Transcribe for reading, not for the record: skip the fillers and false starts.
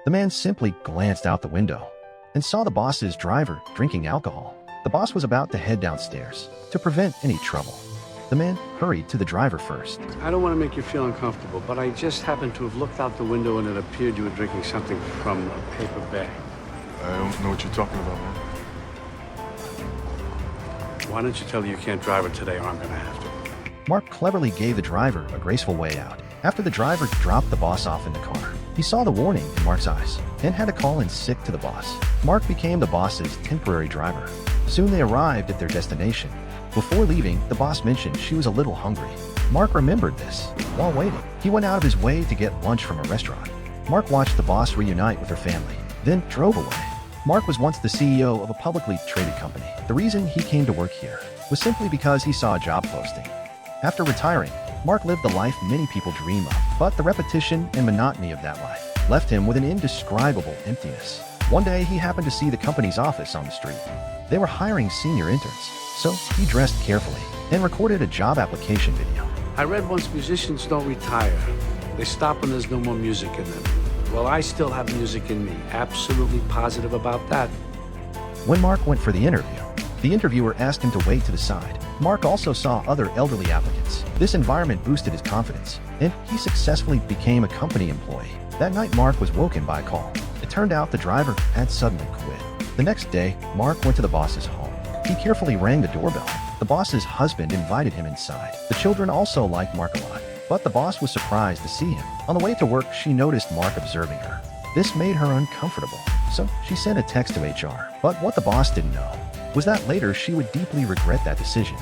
The man simply glanced out the window and saw the boss's driver drinking alcohol. The boss was about to head downstairs to prevent any trouble. The man hurried to the driver first. I don't want to make you feel uncomfortable, but I just happened to have looked out the window and it appeared you were drinking something from a paper bag. I don't know what you're talking about, man. Why don't you tell her you can't drive it today or I'm going to have to? Mark cleverly gave the driver a graceful way out. After the driver dropped the boss off in the car, he saw the warning in Mark's eyes and had to call in sick to the boss. Mark became the boss's temporary driver. Soon they arrived at their destination. Before leaving, the boss mentioned she was a little hungry. Mark remembered this. While waiting, he went out of his way to get lunch from a restaurant. Mark watched the boss reunite with her family, then drove away. Mark was once the CEO of a publicly traded company. The reason he came to work here was simply because he saw a job posting. After retiring, Mark lived the life many people dream of, but the repetition and monotony of that life left him with an indescribable emptiness. One day, he happened to see the company's office on the street. They were hiring senior interns, so he dressed carefully and recorded a job application video. I read once musicians don't retire. They stop when there's no more music in them. Well, I still have music in me. Absolutely positive about that. When Mark went for the interviewer asked him to wait to the side. Mark also saw other elderly applicants. This environment boosted his confidence, and he successfully became a company employee. That night, Mark was woken by a call. It turned out the driver had suddenly quit. The next day, Mark went to the boss's home. He carefully rang the doorbell. The boss's husband invited him inside. The children also liked Mark a lot, but the boss was surprised to see him. On the way to work, she noticed Mark observing her. This made her uncomfortable, so she sent a text to HR. But what the boss didn't know was that later she would deeply regret that decision.